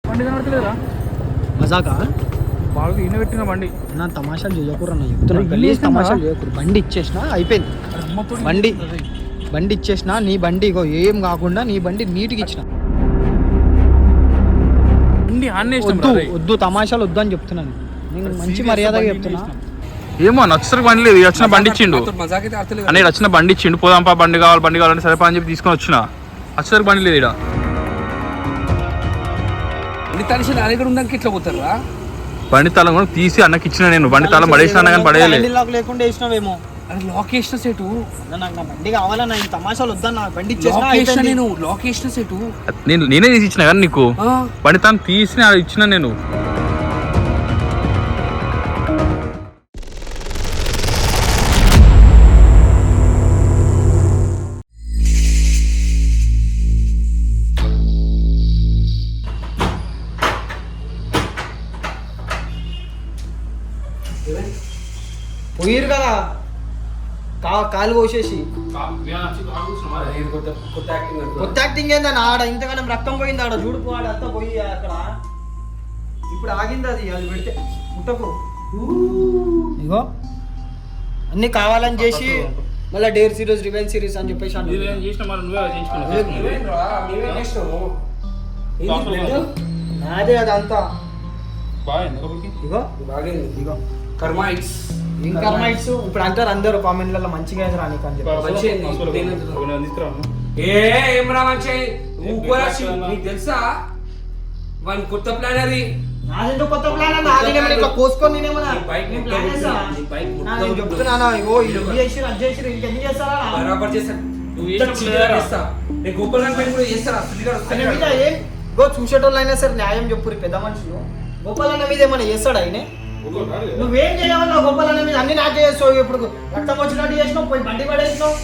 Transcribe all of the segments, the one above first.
బండి కనబడతలేదా? మజాకా బాగా ఈయన పెట్టిన బండి. నా తమాషాలు చేయకూడదు అన్న చెప్తున్నా. గలీజ్ తమాషాలు చేయకూడదు. బండి ఇచ్చేసిన అయిపోయింది. బండి ఇచ్చేసిన. నీ బండి ఇగో ఏం కాకుండా నీ బండి నీట్గా ఇచ్చిన. వద్దు తమాషాలు వద్దు అని చెప్తున్నాను. నేను మంచి మర్యాదగా చెప్తున్నా. ఏమో నచ్చరికి బండి లేదు. వచ్చిన బండి ఇచ్చిండు అని వచ్చిన బండి ఇచ్చిండు. పోదాంపా బండి కావాలంటే సరే అని చెప్పి తీసుకొని వచ్చిన. వచ్చరికి బండి లేదు. ఇట్లా బండి తాళం కూడా తీసి అన్నకి ఇచ్చిన. నేను బండి తాళం పడేసిన కానీ పడేయలేదు. లేకుండా వేసినావేమో. లొకేషన్ సెట్ నాకు నా బండి కావాలన్నా. తమాషాలు వద్దన్నా. బండి ఇచ్చేసిన. నేను లొకేషన్ సెట్ నేనే తీసి ఇచ్చిన కానీ నీకు బండి తాను తీసి ఇచ్చిన నేను. పోయిరు కదా కాలు కోసేసి. కొత్త యాక్టింగ్ ఏందని ఆడ ఇంతగానం రక్తం పోయింది. ఆడ చూడుకు ఆడ అంతా పోయి అక్కడ ఇప్పుడు ఆగింది. అది పెడితే ముట్టకు. ఇగో అన్ని కావాలని చేసి మళ్ళీ డేర్ సిరీస్ రివెంజ్ సిరీస్ అని చెప్పేసి అదే అదంతా. ఇగో ఇగో కర్మైట్స్ ఇప్పుడు అంటారు అందరు కామెంట్లలో మంచిగా రాని తెలుసా వన్ కొత్త ప్లాన్. అది నాదేంటో కొత్త ప్లాన్ అన్న. కోసుకొని చెప్తున్నానా. ఇగో ఇది చేసి అది చేసి ఇంకెన్ని చేస్తారా? బరాబర్ చేస్తాను. చూసేటోళ్ళు అయినా సరే న్యాయం చెప్పురు పెద్ద మనుషులు. గోపాలన్న మీద ఏమైనా చేస్తాడు ఆయన? నువ్వేం చేయవన్నా గోపాలన్న మీద అన్ని నాకే చేస్తావు. ఇప్పుడు రక్తం వచ్చినట్టు చేసినావు. పోయి బండి పడేసినావు.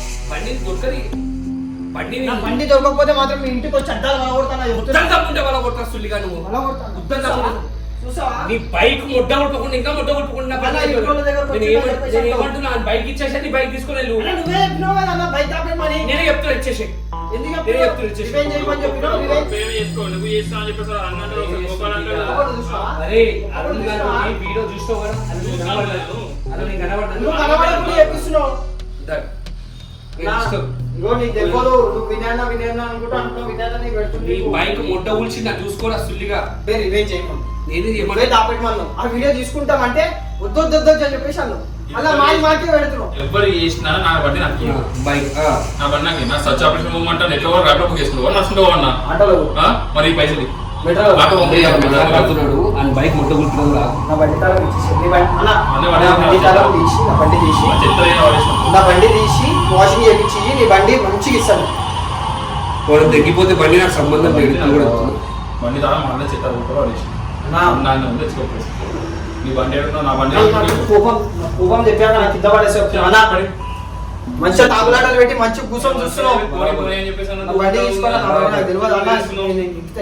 బండి దొరకకపోతే మాత్రం మీ ఇంటికి వచ్చి అడ్డాలు వలగొడతాను. నీ బైక్ ముడ్డ కొట్టుకోకుండా ఇంకా ముడ్డ కొట్టుకుంటున్నా. బైక్ ఇచ్చేసి నీ బైక్ తీసుకుని వెళ్ళు. నేనే చెప్తున్నా ఇచ్చేసి. వీడియో చూస్తావు బైక్ ముడ్డ ఊల్చి నా చూసుకోరా సుల్లిగా. వీడియో తీసుకుంటామంటే వద్దు అని చెప్పేసి అన్నాం. అలా మాకే పెడుతున్నాం. ఎవరు చేసినా నా బండి నాకు బైక్ నా బండి నాకు నా సచ్ ఆపరేషన్ మూవ్మెంట్ నెట్ లో ర్యాప్ బుక్ చేసుకున్నావు నడుచుకుంటూ అన్నా మరి ఈ పైసలు బైక్ ముట్ట గుర్తున్నా నా బండి తాళం ఇచ్చేసి నా బండి తీసి వాషింగ్ చేయించి నీ బండి మంచిగా ఇస్తాను. వాడు తగ్గిపోతే బండి నాకు సంబంధం లేదు. బండి తాళం మళ్ళీ చెత్త తెచ్చుకోవచ్చు. నీ బండి నా బండి కోపం చెప్పాను. నాకు కింద పడేసి మంచిగా తాగులాటలు పెట్టి మంచిగా కూర్చొని చూస్తున్నావు. బండి తీసుకున్నా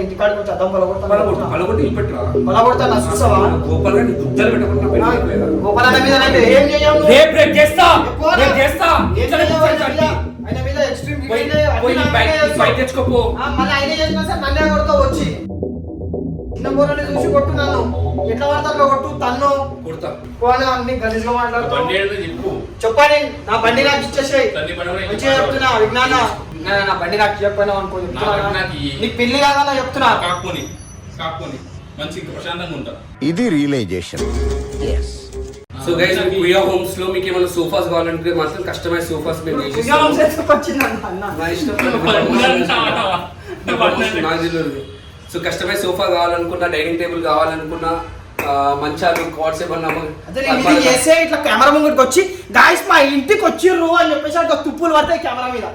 ఇంటికాడికి వచ్చి అద్దం పలగొడతా చూసావా? గోపాలన్న మీద ఏం చేయాలి? ఆయన మీద ఎక్స్ట్రీమ్ మళ్ళీ ఆయన చేసినా సార్ నన్నే కొడతా వచ్చి చిన్న బోరని చూసి కొట్టున్నాను. ఎట్లా పడతారు కొట్టు తన్ను అన్ని గలీజ్గా మాట్లాడుతూ చెప్పాలి. నా బండి నాకు ఇచ్చేసాయి మంచిగా చెప్తున్నా. విజ్ఞాన నా బండి నాకు చెప్పాను అనుకో. నీకు పెళ్లి కాదా చెప్తున్నా. ఇది realisation. So guys Priya homes లో మీకు ఏమైనా సోఫాస్ కావాలంటే మాత్రం కస్టమైజ్ సోఫాస్ మేము సో కస్టమైజ్ సోఫా కావాలనుకున్నా, డైనింగ్ టేబుల్ కావాలనుకున్నా, మంచాలు కాట్స్ ఏమన్నా ఇట్లా కెమెరా ముందుకు వచ్చి గాయస్ మా ఇంటికి వచ్చిర్రు అని చెప్పేసి అక్కడ తుప్పులు పడతాయి కెమెరా మీద.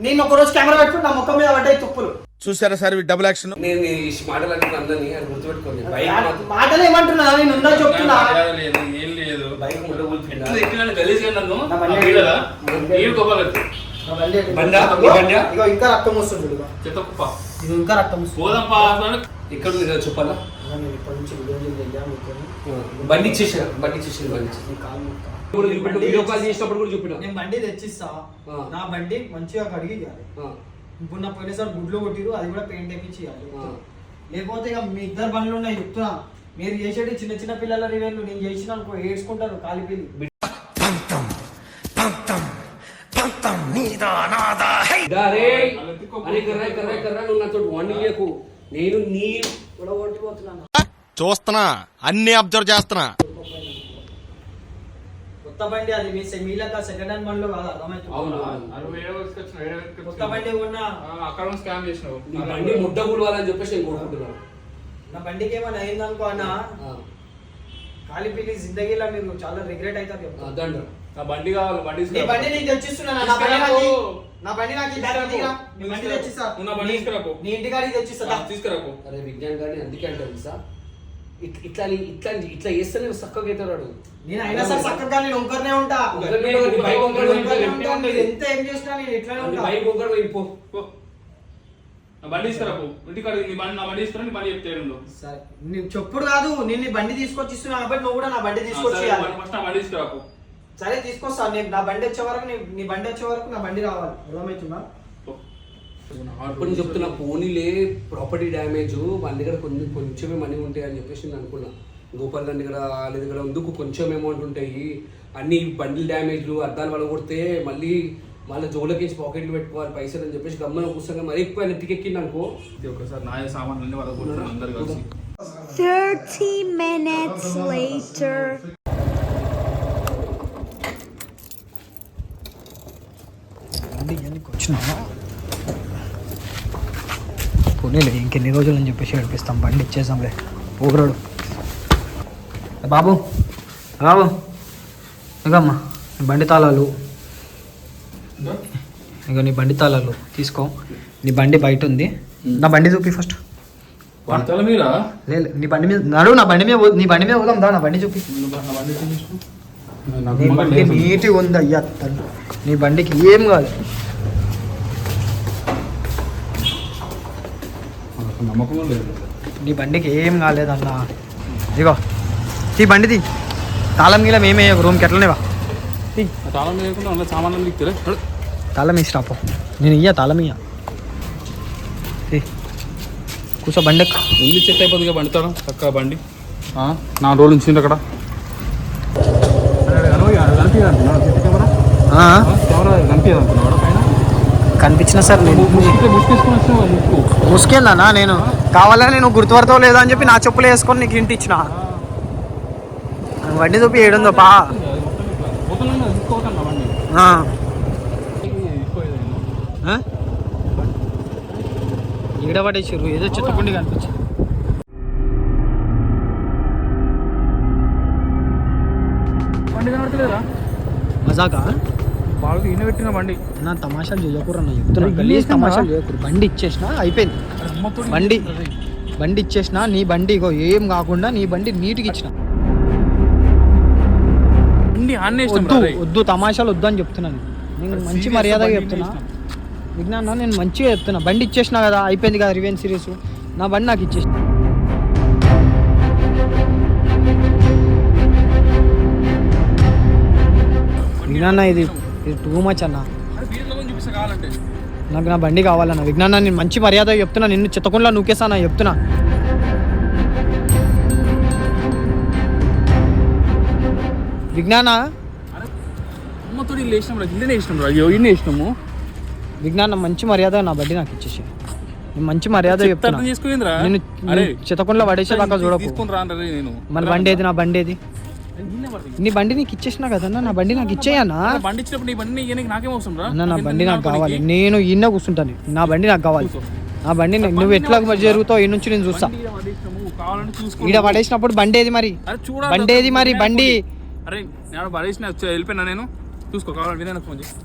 నేను ఒక రోజు కెమెరా పెట్టుకుని నా ముఖం మీద పడ్డాయి తుప్పులు. చూసారా సార్ డబుల్ యాక్షన్. నేను ఈ మాటలు అనుకున్నా అందరినీ అది గుర్తుపెట్టుకోండి. మాటలు ఏమంటున్నా నేను ఉందా చెప్తున్నా. బైక్ ముట్ట కూల్చుకున్నా ఇంకా రక్తం వస్తుంది. ఇంకా రక్తం వస్తుంది. ఇక్కడ చెప్పాలా? బండి ఇచ్చేసాను. వీడియో కాల్ చేసినప్పుడు కూడా చెప్పిన నేను బండి తెచ్చిస్తా. నా బండి మంచిగా కడిగి ఇప్పుడు నా పోయినసారి గుడ్లు కొట్టిరు, అది కూడా పెయింట్ వేయించి లేకపోతే ఇక మీ ఇద్దరు బండ్లు ఉన్నాయి చెప్తున్నా. మీరు చేసేది చిన్న చిన్న పిల్లల రివేళ్ళు, నేను చేసిన అనుకో ఏడ్చుకుంటారు కాలిపిల్లి. నేను నీ కొట్టబోతున్నాను. చూస్తున్నా, అన్ని అబ్జర్వ్ చేస్తున్నా. కొత్త బండి అది మీలక సెకండ్ హ్యాండ్ బండ్లు కాదు, అర్థమవుతుంది. కొత్త బండి కొన్నా అక్కడ స్కామ్ చేసినావు. నీ బండి ముడ్డ కూడవాలని చెప్పేసి నేను కోరుకుంటున్నాను. నా బండికి ఏమైనా అయిందనుకో అన్న, కాలిపిల్లి జిందగీలో మీరు చాలా రిగ్రెట్ అవుతారు చెప్తా. దండ నా బండి కావాలి, బండి నీ బండి నీకు తెచ్చిస్తున్నా. నా బండి నాకు నీ బండి తెచ్చిస్తా. నీ ఇంటికాడికి తెచ్చిస్తా. తీసుకురాకు. అరే విజ్ఞాన్ గారిని అందుకే అంటారు సార్, ఇట్లా ఇట్లా ఇట్లా చేస్తేనే చక్కగా అవుతాడు. నేను అయినా సరే చక్కగా నేను ఒక్కరినే ఉంటా. మీరు ఎంత ఏం చేసినా నేను ఇట్లానే ఉంటా. బైక్ ఒక్కరు పోయిపో. నా బండి తీసుకురాకు. ఇంటికాడ నా బండి తీసుకురా, నీ బండి చెప్తాడు. సరే నువ్వు చెప్పుడు కాదు, నేను నీ బండి తీసుకొచ్చి ఇస్తున్నా కాబట్టి నువ్వు కూడా నా బండి తీసుకొచ్చి ఫస్ట్ నా బండి తీసుకురాకు. సరే తీసుకొస్తా. నేను నా బండి వచ్చే వరకు నీ బండి వచ్చే వరకు నా బండి రావాలి. అర్థమవుతుందా? అప్పుడు నేను చెప్తున్నా, పోనీలే ప్రాపర్టీ డ్యామేజ్ వాళ్ళ దగ్గర కొంచెమే మనీ ఉంటాయి అని చెప్పేసి నేను అనుకున్నా. గోపాల్ గారి దగ్గర వాళ్ళ దగ్గర ఎందుకు కొంచెం అమౌంట్ ఉంటాయి, అన్ని బండిల్ డ్యామేజ్లు అద్దాలు వాళ్ళ కొడితే మళ్ళీ వాళ్ళ జోలకించి పాకెట్లు పెట్టుకోవాలి పైసలు అని చెప్పేసి గమ్మన కూర్చొని మరీ ఎక్కువ నెట్టికెక్కింది అనుకో. ఒకసారి నా సామాన్లన్నీ వాళ్ళ కొట్టారు అందరు కలిసి. 30 minutes later. పోనీలే ఇంకెన్ని రోజులు అని చెప్పేసి నడిపిస్తాం. బండి ఇచ్చేసాంలే. ఊరాడు బాబు, బాబు ఇకమ్మా నీ బండి తాళాలు, ఇక నీ బండి తాళాలు తీసుకో. నీ బండి బయట ఉంది. నా బండి చూపి ఫస్ట్. లేదు నీ బండి మీద నడు. నా బండి మీద నీ బండి మీద పోదాం దా. నా బండి చూపి. నీ బండి నీట్గా ఉంది అయ్యా. నీ బండికి ఏం కాదు. నమ్మకం లేదు. నీ బండికి ఏం కాలేదన్న. ఇగో ఈ బండిది తాళం గీల మేమే రూమ్కి ఎట్లనేవా. తాళం లేకుండా అందులో సామాన్లు దిక్కులే. తాళం వేసి రాపో. నేను ఇయ్య తాళం ఇయ్య. కూర్చో బండి ఉంది. చెట్ అయిపోతుంది బండి తాళం చక్కగా బండి 4 రోజులు ఉంచింది అక్కడ. కనిపించిన సార్ ముసుకెళ్ళానా నేను కావాలని నేను గుర్తుపడతావు లేదా అని చెప్పి నా చెప్పులు వేసుకొని నీకు ఇంటి ఇచ్చిన. బండి చూపి 700 పా. ఈడ పడేసారు ఏదో చెత్తకుండి కనిపించి. బండి కనబడతలేదా? మజాకా బాగా ఈయన పెట్టిన బండి. నా తమాషాలు చేయకూర అన్న చెప్తున్నా. గలీజ్ తమాషాలు చేయకూరు. బండి ఇచ్చేసిన అయిపోయింది. బండి ఇచ్చేసిన. నీ బండి ఇగో ఏం కాకుండా నీ బండి నీట్గా ఇచ్చిన. వద్దు తమాషాలు వద్దు అని చెప్తున్నాను. నేను మంచి మర్యాదగా చెప్తున్నా. విజ్ఞాన్ నేను మంచిగా చెప్తున్నా. బండి ఇచ్చేసిన కదా, అయిపోయింది కదా రివెంజ్ సిరీస్. నా బండి నాకు ఇచ్చేసిన. విజ్ఞాన్ ఇది టూ మచ్ అన్న. నాకు నా బండి కావాలన్న. విజ్ఞాన్ నేను మంచి మర్యాద చెప్తున్నా. నిన్ను చిత్తకుండా నూకేసానా చెప్తున్నా. విజ్ఞాన విజ్ఞాన మంచి మర్యాద నా బండి నాకు ఇచ్చేసి. నేను మంచి మర్యాద చెప్తున్నా. నేను చిత్తకుండా పడేసేదాకా చూడకు. మన బండి ఏది? నా బండి ఏది? నీ బండి నీకు ఇచ్చేసినా కదన్నా. నా బండి నాకు ఇచ్చేయన్నా. నా బండి నాకు కావాలి. నేను ఇన్న కూర్చుంటాను. నా బండి నాకు కావాలి. నా బండి నువ్వు ఎట్లా జరుగుతావు ఈ నుంచి నేను చూస్తా. ఈడ పడేసినప్పుడు బండి ఏది మరి? బండి ఏది మరి? బండి అరే నేను పడేసిన వెళ్ళిపోయినా. నేను చూసుకో కావాలంటే విధానం ఫోన్ చేసి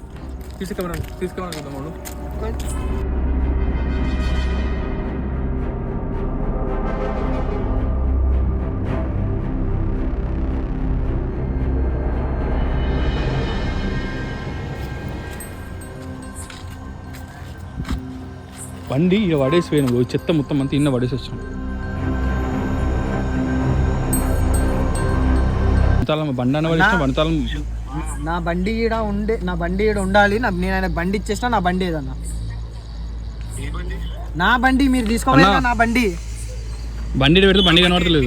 తీసుకెళ్ళమని చూద్దాం. బండి ఇక పడేసిపోయినావు. చెత్త మొత్తం అంతా ఇన్న పడేసి వచ్చాను. బండి అన్న పడేసిన బండితాళం. నా బండి ఈడ ఉండే, నా బండి ఈడ ఉండాలి. నేను ఆయన బండి ఇచ్చేసిన. నా బండి ఏదన్నా నా బండి మీరు తీసుకోవాలి. నా బండి బండి పెడితే బండి కనబడతలేదు.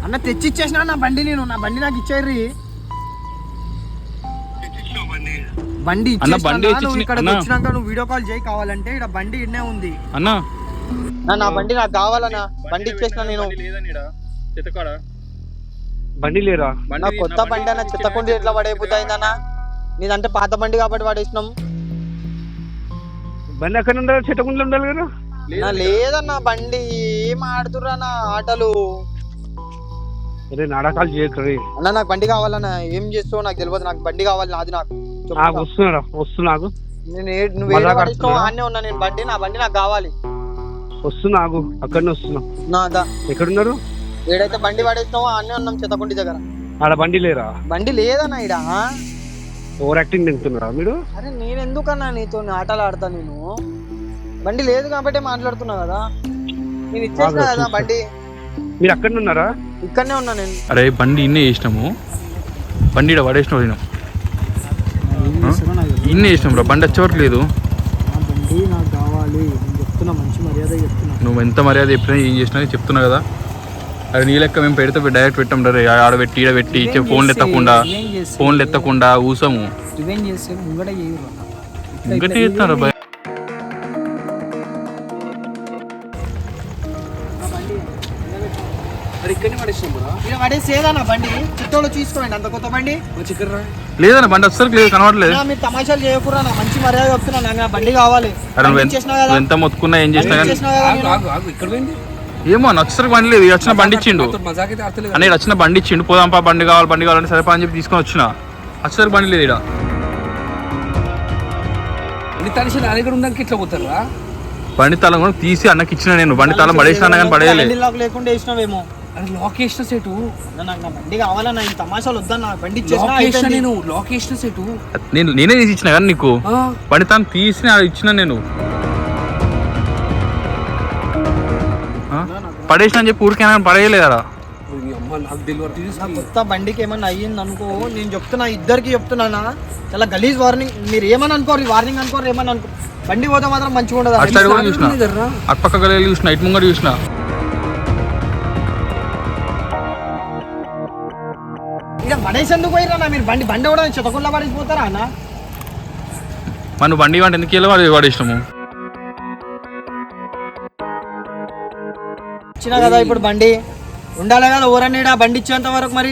అన్న తెచ్చిచ్చేసిన నా బండి నా బండి నాకు ఇచ్చేర్రి. బండి అన్న బండి ఇక్కడ వచ్చినాక నువ్వు వీడియో కాల్ చేయి కావాలంటే. ఇక్కడ బండి ఇన్నే ఉంది అన్న. నా బండి నాకు కావాలన్నా. బండి ఇచ్చేసిన నేను. బండి లేరా? నా కొత్త బండి అన్న చెత్తకుండి ఎట్లా పడైపోతాయిందన్నా. నీదంటే పాత బండి కాబట్టి పడేసినాం. బండి అక్కడ ఉండాలి, చెట్టకుండా ఉండాలి కదా. లేదన్నా బండి ఏం ఆడుతుర్రా నా ఆటలు. అరే నాటకాలు చేయకరి అన్న నాకు బండి కావాలన్నా. ఏం చేస్తావు నాకు తెలియదు. నాకు బండి కావాలి, నాది నాకు. వస్తున్నాకు నువ్వు ఆడనే ఉన్నా నేను. బండి నా బండి నాకు కావాలి. వస్తున్నాకు అక్కడనే వస్తున్నా. నాదా ఎక్కడున్నారు? ఏడైతే బండి పడేసినావో ఆడనే ఉన్నాం చెత్తకుండి దగ్గర. ఆడ బండి లేరా? బండి లేదన్నా ఈడ. ఓవర్ యాక్టింగ్ తింటున్నారా మీరు? అరే నేను ఎందుకన్నా నీతో ఆటలు ఆడతా. నేను బండి లేదు కాబట్టి మాట్లాడుతున్నా కదా. నేను ఇచ్చేసినా కదా బండి. మీరు అక్కడనే ఉన్నారా? ఇక్కడనే ఉన్నా నేను. అరే బండి ఇన్నే చేసినాము. బండి ఇక్కడ పడేసినావు నేను. ఇన్నే చేసినాం రా. బండి వచ్చే వరకు లేదు. బండి నాకు కావాలి. నేను చెప్తున్నా, మంచి మర్యాద చెప్తున్నా. నువ్వు ఎంత మర్యాద చెప్పినా ఏం చేసినా చెప్తున్నా కదా. అది నీ లెక్క మేము పెడితే డైరెక్ట్ పెట్టాం రే. ఆడబెట్టి ఈడబెట్టి ఫోన్లు ఎత్తకుండా ఊసము. ఇంకటే చెప్తారు భయ. లేదన్న బండి అసలు లేదు, కనబడలేదు. మీరు తమాషాలు చేయకురా. మంచి మర్యాద చెప్తున్నా. నాకు బండి కావాలి. ఎంత మొత్తుకున్నా ఏం చేసినా కానీ ఇక్కడ పోయింది ఏమో నచ్చరికి బండి లేదు. వచ్చిన బండి ఇచ్చిండు అనే వచ్చిన బండి ఇచ్చిండు. పోదాంపా బండి కావాలంటే సరే అని చెప్పి తీసుకొని వచ్చిన. వచ్చరికి బండి లేదు. ఇట్లా పోతారా? బండి తాళం కూడా తీసి అన్నకి ఇచ్చిన నేను. బండి తాళం పడేసిన కానీ పడేయలేదు. లేకుండా వేసినావేమో. లోకేషన్ సెట్ నాకు బండి కావాలన్నా. ఈ తమాషాలు వద్దన్నా. బండి నేను లోకేషన్ సెట్ నేనే తీసి ఇచ్చిన కానీ నీకు. బండి తాను తీసి ఇచ్చిన నేను. పడేసిన అని చెప్పి ఊరికైనా పడేయలేదా? కొత్త బండికి ఏమన్నా అయ్యింది అనుకో. నేను చెప్తున్నా, ఇద్దరికి చెప్తున్నానా. చాలా గలీజ్ వార్నింగ్. మీరు ఏమని అనుకోరు, వార్నింగ్ అనుకోరు, ఏమని అనుకో. బండి పోతే మాత్రం మంచిగా ఉండదు. అటు సైడ్ కూడా చూసిన, అటుపక్క గలీలు చూసిన, ఇటు ముంగడు చూసిన. ఇక పడేసేందుకు పోయిరా మీరు? బండి బండి కూడా చెతకుండా పడేసిపోతారా అన్న? మనం బండి వంట ఎందుకు వెళ్ళి పడేసినాము. ఇచ్చినా కదా ఇప్పుడు బండి ఉండాలి కదా. ఊరన్నీడా బండి ఇచ్చేంత వరకు మరి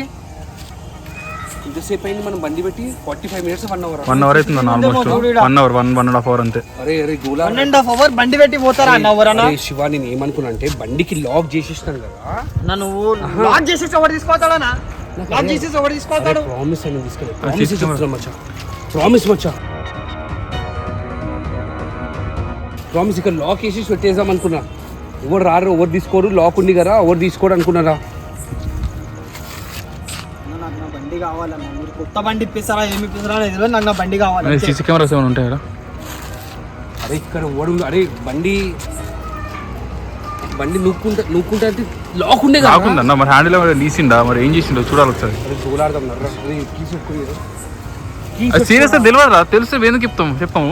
ఇంతసేపు అయింది మనం బండి పెట్టి 45 minutes 1 hour 1 hour అవుతుంది ఆల్మోస్ట్. 1 hour 1.5 hour అంతే. అరే 1.5 hour బండి పెట్టి పోతారా అన్న ఎవరన్నా? శివ నేను ఏమనుకున్నా అంటే బండికి లాక్ చేసేసినాను కదా. నువ్వు లాక్ చేసేసి ఎవరు తీసుకోతాడా? లాక్ చేసేసి ఎవరు తీసుకోతాడు? ప్రామిస్ అని తీసుకెళ్ళి ప్రామిస్ మచ్చా. ప్రామిస్ ఇక్కడ లాక్ వేసేసి పెట్టేద్దాం అనుకున్నా. ఎవరు రారు, ఎవరు తీసుకోరు. లాక్ ఉంది కదా, ఎవరు తీసుకోరు అనుకున్నారా? నాకు నా బండి కావాలన్నా. మీరు కొత్త బండి ఇప్పిస్తారా ఏమి ఇప్పిస్తారా తెలియదు. నాకు నా బండి కావాలి. సీసీ కెమెరాస్ ఏమైనా ఉంటాయా? అరే ఇక్కడ ఓడు. అరే బండి నూక్కుంటా అంటే లాక్ ఉండే కాకుండా మరి హ్యాండిల్ తీసిండా మరి ఏం చేసిండో చూడాలి ఒకసారి. చూడాడదాం. సీరియస్ తెలియదురా. తెలిస్తే ఎందుకు చెప్పాము.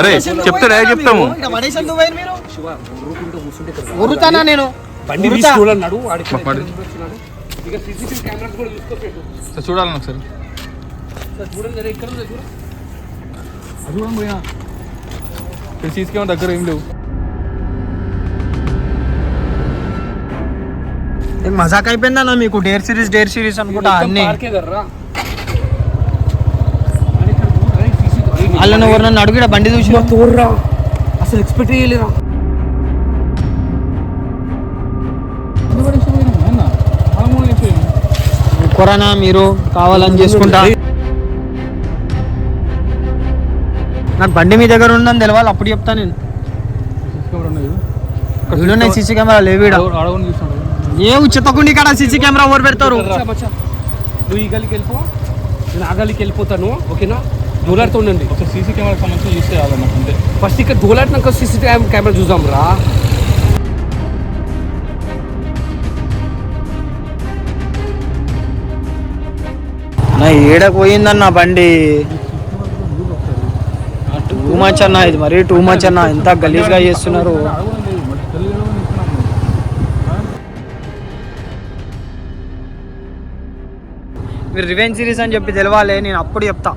అరే చెప్తారా చెప్తాము. ఊరుతానా నేను? బండి తీసుకోవాలన్నాడు. చూడాలని ఒకసారి సీసీ కెమెరా దగ్గర ఏం లేవు. మజాక్ అయిపోయిందన్నా మీకు. డేర్ సిరీస్ అనుకుంటా అన్ని. అలా ఎవరు నన్ను అడుగుడా బండి చూసి తోర్రా. అసలు ఎక్స్పెక్ట్ చేయలేరా? కొరనా మీరు కావాలని చేసుకుంటా. నాకు బండి మీ దగ్గర ఉందని తెలవాలి, అప్పుడు చెప్తా నేను. వీళ్ళు సీసీ కెమెరా లేవు. ఏ చెత్తకుండా ఇక్కడ సీసీ కెమెరా ఎవరు పెడతారు? నువ్వు ఈ గలికి వెళ్ళిపో, నేను ఆ గలికి వెళ్ళిపోతాను. ఓకేనా? దూలాడుతూ ఉండండి. ఒకసారి సీసీ కెమెరా సంబంధించి చూస్తే కాదన్నా అంతే. ఫస్ట్ ఇక్కడ దూలాడినాక సీసీ కెమెరా చూద్దాం రా. నా ఏడకు పోయిందన్న బండి. టూ మచ్ అన్న, ఇది మరీ టూ మచ్ అన్న. ఎంత గలీజ్గా చేస్తున్నారు. మీరు రివెంజ్ సిరీస్ అని చెప్పి తెలవాలి, నేను అప్పుడు చెప్తా.